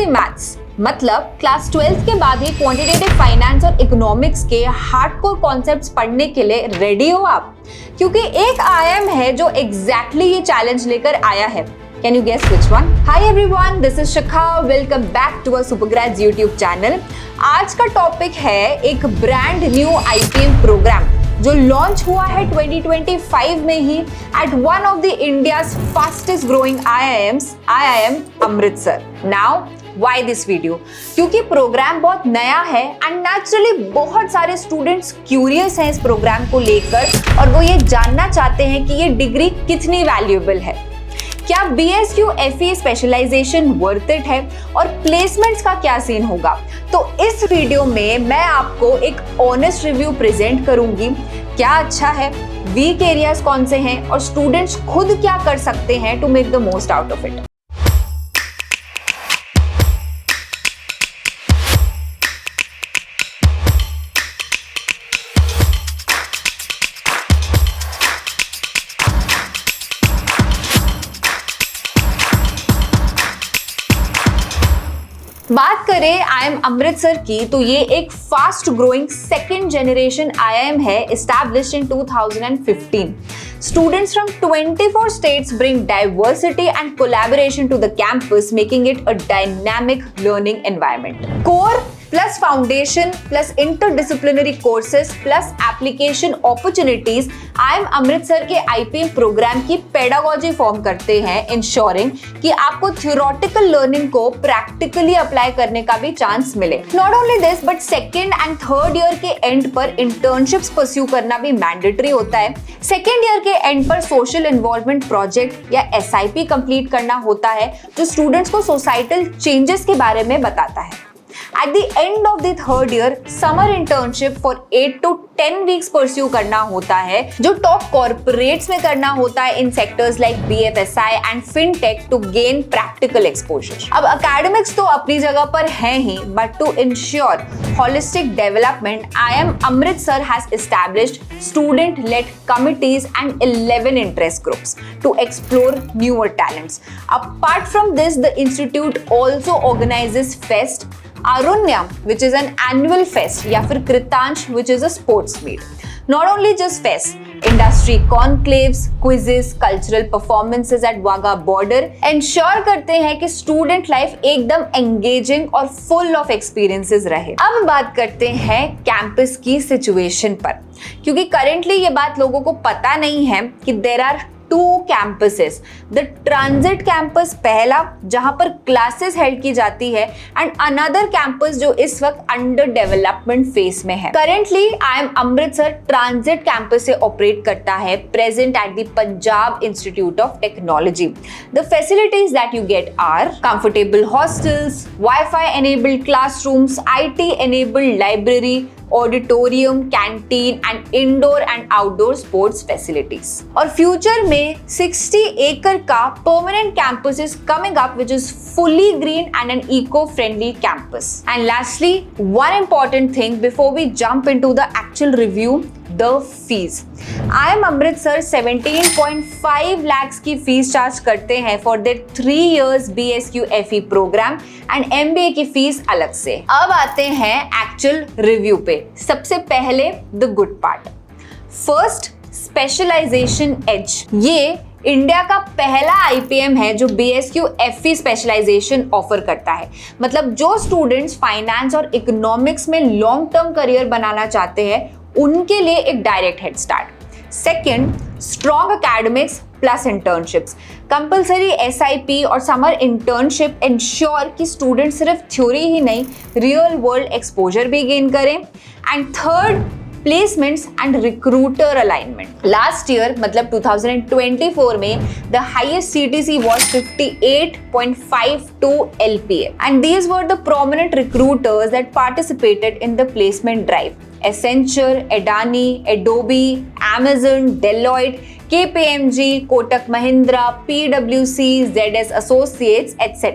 Maths मतलब class 12th के बाद ही क्वांटिटेटिव फाइनेंस और इकोनॉमिक्स के हार्डकोर कॉन्सेप्ट्स पढ़ने के लिए रेडी हो आप? क्योंकि एक आईआईएम है जो एग्जैक्टली ये चैलेंज लेकर आया है। Can you guess which one? Hi everyone, this is Shikha. Welcome back to our Supergrads YouTube channel. आज का टॉपिक है एक ब्रांड न्यू आईपीएम प्रोग्राम जो लॉन्च हुआ है 2025 में ही at one of the India's fastest growing IIM Amritsar. Now why this video? क्योंकि प्रोग्राम बहुत नया है एंड नेचुरली बहुत सारे स्टूडेंट्स क्यूरियस हैं इस प्रोग्राम को लेकर और वो ये जानना चाहते हैं कि ये डिग्री कितनी वैल्यूएबल है, क्या BSQ FE specialisation worth it है और प्लेसमेंट्स का क्या सीन होगा। तो इस वीडियो में मैं आपको एक ऑनेस्ट रिव्यू प्रेजेंट करूंगी, क्या अच्छा है, वीक एरियाज कौन से हैं और स्टूडेंट्स खुद क्या कर सकते हैं to make the most out of it. बात करें IIM अमृतसर की तो ये एक fast growing second generation IIM है, established in 2015. Students from 24 states bring diversity and collaboration to the campus, making it a dynamic learning environment. Core plus foundation plus interdisciplinary courses plus application opportunities IIM Amritsar के IPM programme की pedagogy form करते हैं, ensuring कि आपको theoretical learning को practically apply करने का भी चांस मिले। Not only this but second and third year के एंड पर इंटर्नशिप्स परस्यू करना भी मैंडेटरी होता है। सेकेंड ईयर के एंड पर सोशल इन्वॉल्वमेंट प्रोजेक्ट या SIP कंप्लीट करना होता है जो स्टूडेंट्स को सोसाइटल चेंजेस के बारे में बताता है। At the end of the third year, summer internship for 8 to 10 weeks pursue करना होता है जो टॉप कॉर्पोरेट्स में करना होता है in sectors like BFSI and FinTech to gain practical exposure. अब academics तो अपनी जगह पर हैं ही, but to ensure holistic development, IIM Amritsar has established student-led committees and 11 interest groups to explore newer talents. Apart from this, the institute also organizes fest Arunya, which is an annual fest, या फिर कृतांश, which is a sports meet. Not only just fest, industry conclaves, quizzes, cultural performances at Wagah border ensure करते हैं कि student life एकदम engaging और full of experiences रहे। अब बात करते हैं campus की situation पर, क्योंकि currently ये बात लोगों को पता नहीं है कि there are two campuses. The transit campus पहला जहां पर क्लासेस हेल्ड की जाती है एंड अनदर कैंपस जो इस वक्त अंडर डेवलपमेंट फेज में है। Currently IIM Amritsar transit campus से ऑपरेट करता है, present at the Punjab institute of technology. The facilities that you get are comfortable hostels, wifi enabled classrooms, IT enabled library, auditorium, canteen and indoor and outdoor sports facilities. और future में 60 एकड़ का permanent campus is coming up which is fully green and an eco-friendly campus. And lastly, one important thing before we jump into the actual review, the fees. IIM Amritsar 17.5 lakhs की fees charge करते हैं for their 3 years BSQ FE programme and MBA की fees अलग से। अब आते हैं actual review पे। सबसे पहले the good part, first specialisation edge. ये इंडिया का पहला IPM है जो BSQ FE स्पेशलाइजेशन ऑफर करता है। मतलब जो स्टूडेंट्स फाइनेंस और इकोनॉमिक्स में लॉन्ग टर्म करियर बनाना चाहते हैं उनके लिए एक direct head start. Second, strong academics plus internships. Compulsory SIP और समर इंटर्नशिप इंश्योर कि स्टूडेंट सिर्फ थ्योरी ही नहीं रियल वर्ल्ड एक्सपोजर भी गेन करें। And third, placements and recruiter alignment. Last year मतलब 2024 में the highest CTC was 58.52 LPA and these were the prominent recruiters that participated in the placement drive. Accenture, Adani, Adobe, Amazon, Deloitte, KPMG, Kotak Mahindra, PwC, ZS Associates, etc.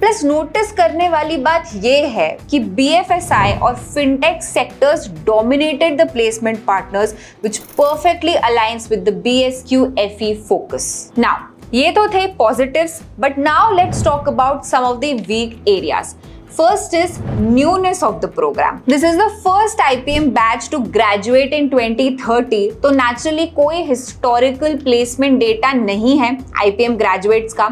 Plus notice करने वाली बात यह है कि BFSI और fintech sectors dominated the placement partners which perfectly aligns with the BSQ FE focus. Now ये तो थे positives, but now let's talk about some of the weak areas. First is newness of the program. This is the first IPM batch to graduate in 2030, तो naturally कोई historical placement data नहीं है IPM graduates का.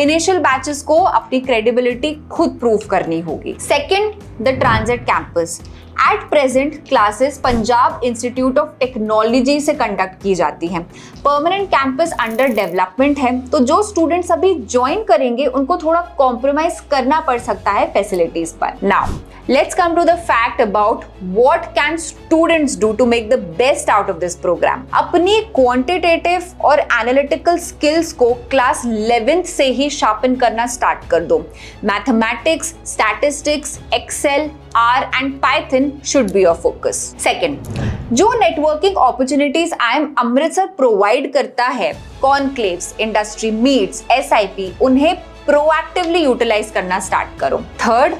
Initial batches को अपनी credibility खुद prove करनी होगी. Second, the transit campus. At present classes Punjab institute of technology से कंडक्ट की जाती हैं. परमानेंट कैंपस अंडर डेवलपमेंट है, तो जो स्टूडेंट्स अभी ज्वाइन करेंगे उनको थोड़ा कॉम्प्रोमाइज करना पड़ सकता है फैसिलिटीज पर. Now let's come to the fact about what can students do to make the best out of this program. अपनी क्वांटिटेटिव और एनालिटिकल स्किल्स को क्लास 11th से ही शार्पन करना स्टार्ट कर दो. Mathematics, statistics, excel, R and Python should be your focus. Second, जो networking opportunities IIM Amritsar provide करता है, कॉन्क्लेव्स, इंडस्ट्री मीट्स, SIP, उन्हें प्रोएक्टिवली यूटिलाइज करना स्टार्ट करो. थर्ड,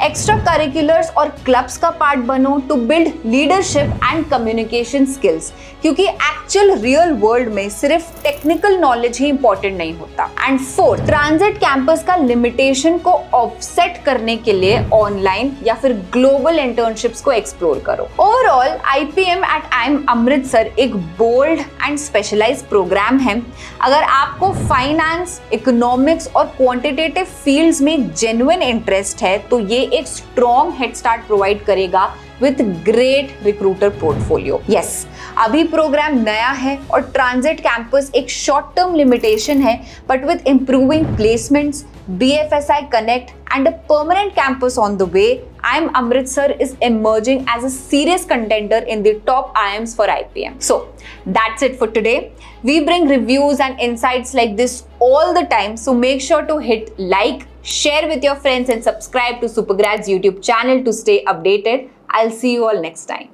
एक्स्ट्रा करिकुलर्स और क्लब्स का पार्ट बनो to build leadership and communication skills, क्योंकि एक्चुअल रियल वर्ल्ड में सिर्फ टेक्निकल नॉलेज ही इंपॉर्टेंट नहीं होता. एंड फोर्थ, ट्रांजिट कैंपस का लिमिटेशन को ऑफसेट करने के लिए ऑनलाइन या फिर ग्लोबल इंटर्नशिप्स को एक्सप्लोर करो. Overall IPM at IIM Amritsar एक बोल्ड एंड स्पेशलाइज्ड प्रोग्राम है. अगर आपको फाइनेंस, इकोनॉमिक्स और क्वांटिटेटिव फील्ड्स में जेन्युइन इंटरेस्ट है तो ये एक स्ट्रॉन्ग हेड स्टार्ट प्रोवाइड करेगा with great recruiter portfolio. Yes, अभी प्रोग्राम नया है और ट्रांजिट कैंपस एक शॉर्ट टर्म लिमिटेशन है, but with improving placements, BFSI Connect and a permanent campus on the way, IIM Amritsar is emerging as a serious contender in the top IIMs for IPM. So that's it for today. We bring reviews and insights like this all the time, so make sure to hit like, share with your friends and subscribe to Supergrads YouTube channel to stay updated. I'll see you all next time.